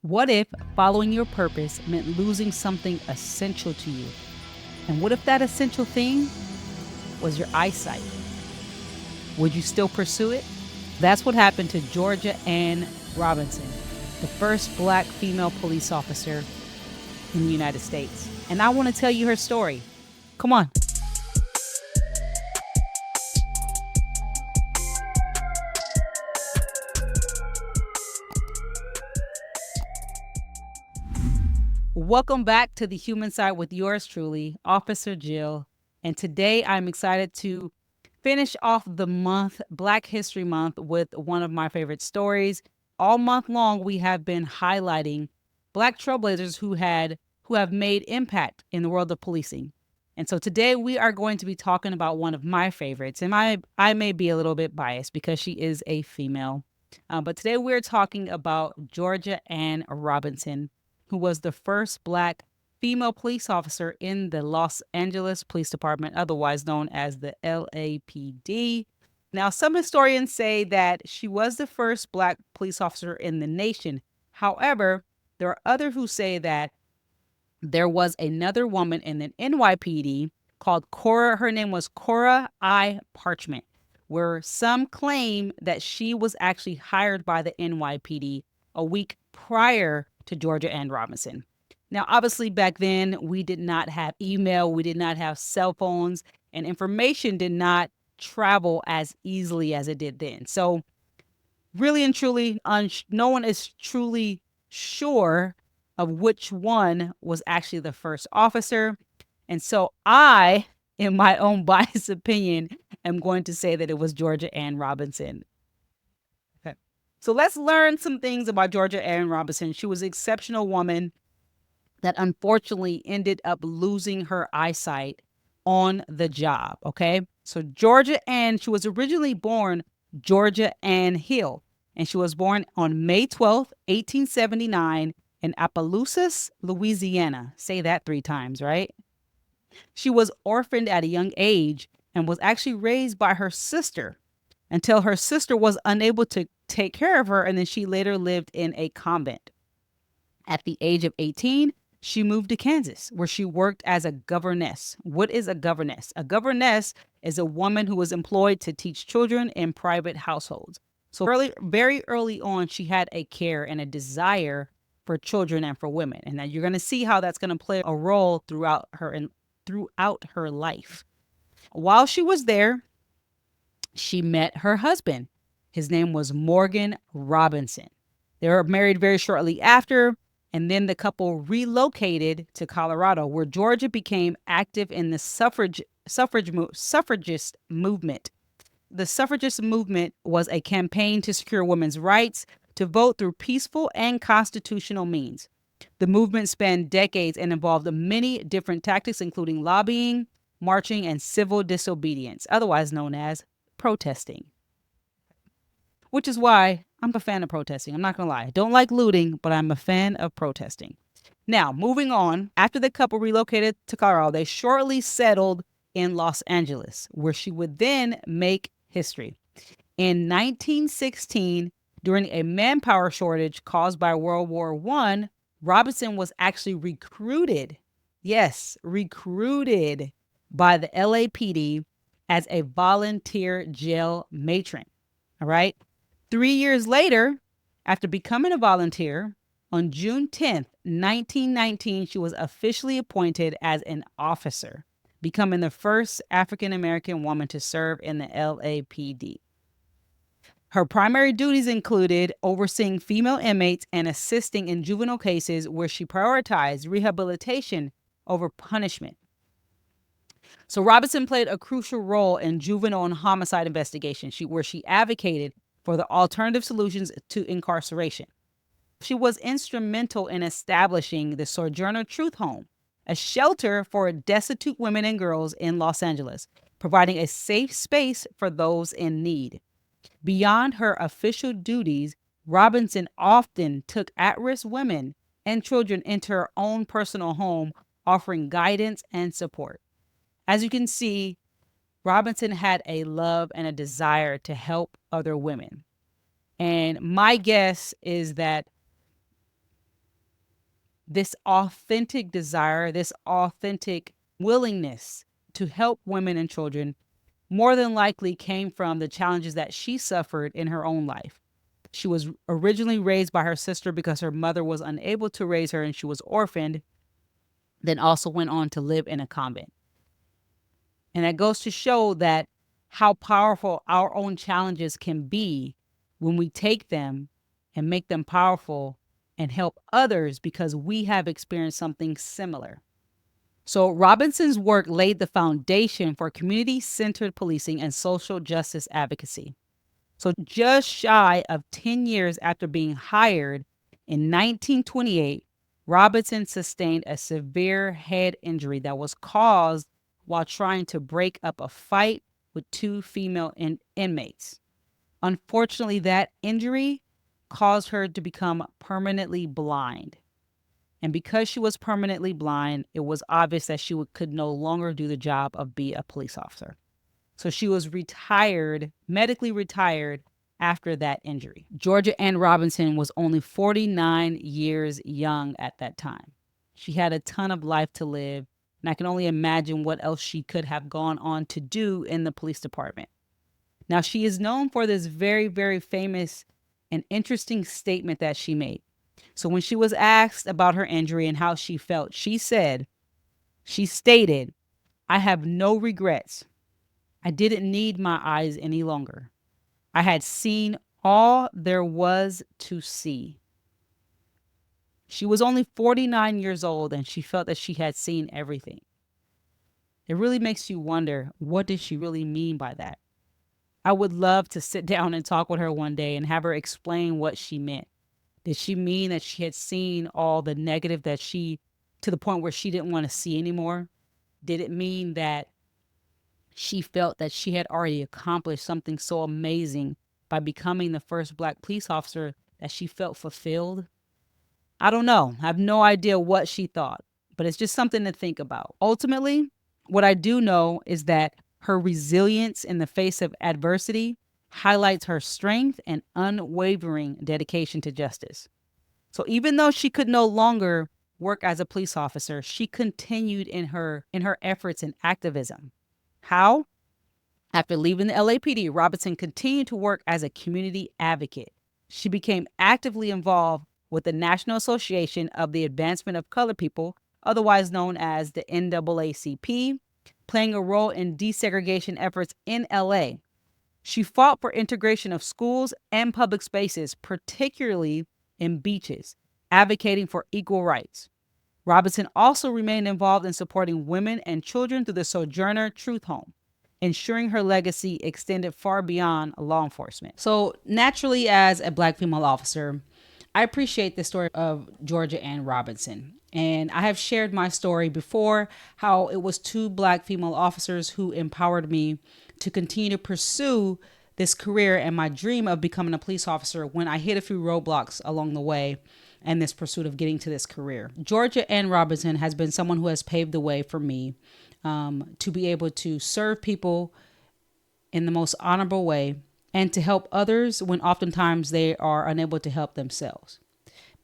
What if following your purpose meant losing something essential to you? And what if that essential thing was your eyesight? Would you still pursue it? That's what happened to Georgia Ann Robinson, the first Black female police officer in the United States. And I want to tell you her story. Come on. Welcome back to the Human Side with yours truly, Officer Jill. And today I'm excited to finish off the month, Black History Month, with one of my favorite stories. All month long, we have been highlighting Black trailblazers who have made impact in the world of policing. And so today we are going to be talking about one of my favorites. And I may be a little bit biased because she is a female. But today we're talking about Georgia Ann Robinson, who was the first Black female police officer in the Los Angeles Police Department, otherwise known as the LAPD. Now, some historians say that she was the first Black police officer in the nation. However, there are others who say that there was another woman in the NYPD called Cora. Her name was Cora I. Parchment, where some claim that she was actually hired by the NYPD a week prior to Georgia Ann Robinson. Now, obviously, back then, we did not have email, we did not have cell phones, and information did not travel as easily as it did then. So, really and truly, no one is truly sure of which one was actually the first officer. And so, I, in my own biased opinion, am going to say that it was Georgia Ann Robinson. Okay. So let's learn some things about Georgia Ann Robinson. She was an exceptional woman that unfortunately ended up losing her eyesight on the job. Okay. So Georgia Ann, she was originally born Georgia Ann Hill, and she was born on May 12th, 1879 in Opelousas, Louisiana. Say that 3 times, right? She was orphaned at a young age and was actually raised by her sister until her sister was unable to take care of her, and then she later lived in a convent. At the age of 18, she moved to Kansas, where she worked as a governess. What is a governess? A governess is a woman who was employed to teach children in private households. So very early on, she had a care and a desire for children and for women. And now you're going to see how that's going to play a role throughout her life. While she was there, she met her husband. His name was Morgan Robinson. They were married very shortly after, and then the couple relocated to Colorado, where Georgia became active in the suffragist movement. The suffragist movement was a campaign to secure women's rights to vote through peaceful and constitutional means. The movement spanned decades and involved many different tactics, including lobbying, marching, and civil disobedience, otherwise known as protesting. Which is why I'm a fan of protesting. I'm not going to lie. I don't like looting, but I'm a fan of protesting. Now, moving on, after the couple relocated to Colorado, they shortly settled in Los Angeles, where she would then make history. In 1916, during a manpower shortage caused by World War I, Robinson was actually recruited, yes, recruited by the LAPD as a volunteer jail matron. All right. 3 years later, after becoming a volunteer, on June 10th, 1919, she was officially appointed as an officer, becoming the first African-American woman to serve in the LAPD. Her primary duties included overseeing female inmates and assisting in juvenile cases where she prioritized rehabilitation over punishment. So Robinson played a crucial role in juvenile and homicide investigation, where she advocated for the alternative solutions to incarceration. She was instrumental in establishing the Sojourner Truth Home, a shelter for destitute women and girls in Los Angeles, providing a safe space for those in need. Beyond her official duties, Robinson often took at-risk women and children into her own personal home, offering guidance and support. As you can see, Robinson had a love and a desire to help other women. And my guess is that This authentic desire, this authentic willingness to help women and children more than likely came from the challenges that she suffered in her own life. She was originally raised by her sister because her mother was unable to raise her and she was orphaned, then also went on to live in a convent. And that goes to show that how powerful our own challenges can be when we take them and make them powerful and help others because we have experienced something similar. So Robinson's work laid the foundation for community-centered policing and social justice advocacy. So just shy of 10 years after being hired in 1928, Robinson sustained a severe head injury that was caused while trying to break up a fight with two female inmates. Unfortunately, that injury caused her to become permanently blind. And because she was permanently blind, it was obvious that she could no longer do the job of being a police officer. So she was retired, medically retired after that injury. Georgia Ann Robinson was only 49 years young at that time. She had a ton of life to live, and I can only imagine what else she could have gone on to do in the police department. Now, she is known for this very, very famous and interesting statement that she made. So when she was asked about her injury and how she felt, she stated, "I have no regrets. I didn't need my eyes any longer. I had seen all there was to see." She was only 49 years old and she felt that she had seen everything. It really makes you wonder, what did she really mean by that? I would love to sit down and talk with her one day and have her explain what she meant. Did she mean that she had seen all the negative to the point where she didn't want to see anymore? Did it mean that she felt that she had already accomplished something so amazing by becoming the first Black police officer that she felt fulfilled? I don't know. I have no idea what she thought, but it's just something to think about. Ultimately, what I do know is that her resilience in the face of adversity highlights her strength and unwavering dedication to justice. So even though she could no longer work as a police officer, she continued in her efforts in activism. How? After leaving the LAPD, Robinson continued to work as a community advocate. She became actively involved with the National Association of the Advancement of Colored People, otherwise known as the NAACP, playing a role in desegregation efforts in LA. She fought for integration of schools and public spaces, particularly in beaches, advocating for equal rights. Robinson also remained involved in supporting women and children through the Sojourner Truth Home, ensuring her legacy extended far beyond law enforcement. So naturally, as a Black female officer, I appreciate the story of Georgia Ann Robinson. And I have shared my story before, how it was two Black female officers who empowered me to continue to pursue this career and my dream of becoming a police officer when I hit a few roadblocks along the way and this pursuit of getting to this career. Georgia Ann Robinson has been someone who has paved the way for me to be able to serve people in the most honorable way and to help others when oftentimes they are unable to help themselves.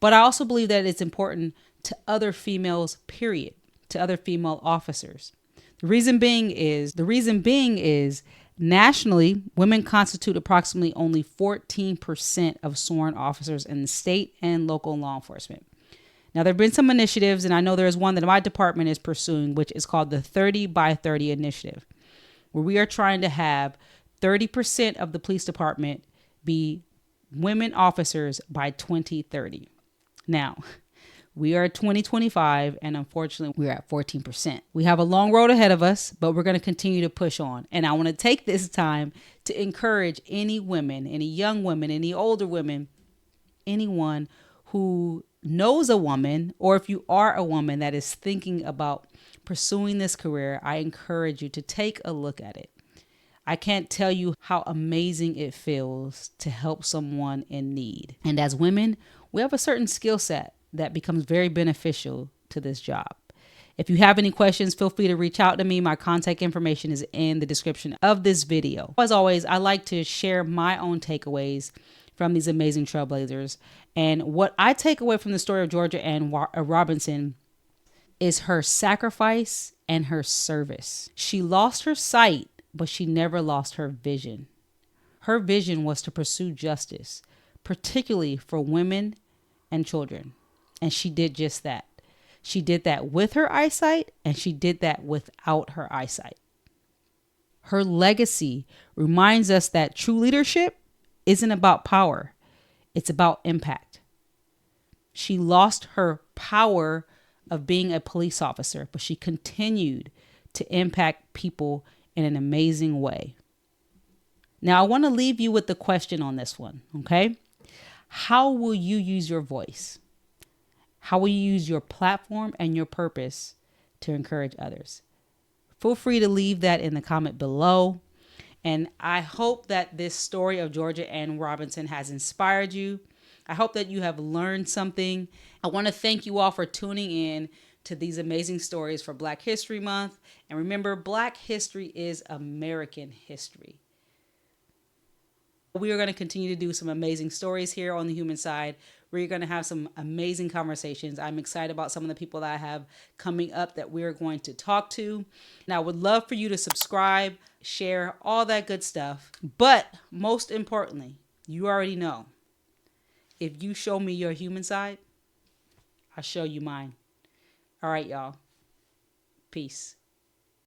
But I also believe that it's important to other females, period, to other female officers. The reason being is nationally, women constitute approximately only 14% of sworn officers in the state and local law enforcement. Now, there have been some initiatives, and I know there's one that my department is pursuing, which is called the 30 by 30 initiative, where we are trying to have 30% of the police department be women officers by 2030. Now, we are 2025, and unfortunately, we're at 14%. We have a long road ahead of us, but we're going to continue to push on. And I want to take this time to encourage any women, any young women, any older women, anyone who knows a woman, or if you are a woman that is thinking about pursuing this career, I encourage you to take a look at it. I can't tell you how amazing it feels to help someone in need. And as women, we have a certain skill set that becomes very beneficial to this job. If you have any questions, feel free to reach out to me. My contact information is in the description of this video. As always, I like to share my own takeaways from these amazing trailblazers. And what I take away from the story of Georgia Ann Robinson is her sacrifice and her service. She lost her sight, but she never lost her vision. Her vision was to pursue justice, particularly for women and children. And she did just that. She did that with her eyesight, and she did that without her eyesight. Her legacy reminds us that true leadership isn't about power, it's about impact. She lost her power of being a police officer, but she continued to impact people in an amazing way. Now, I want to leave you with the question on this one, okay? How will you use your voice? How will you use your platform and your purpose to encourage others? Feel free to leave that in the comment below. And I hope that this story of Georgia Ann Robinson has inspired you. I hope that you have learned something. I want to thank you all for tuning in to these amazing stories for Black History Month. And remember, Black history is American history. We are going to continue to do some amazing stories here on the human side. We're going to have some amazing conversations. I'm excited about some of the people that I have coming up that we're going to talk to. And I would love for you to subscribe, share, all that good stuff. But most importantly, you already know, if you show me your human side, I'll show you mine. All right, y'all. Peace.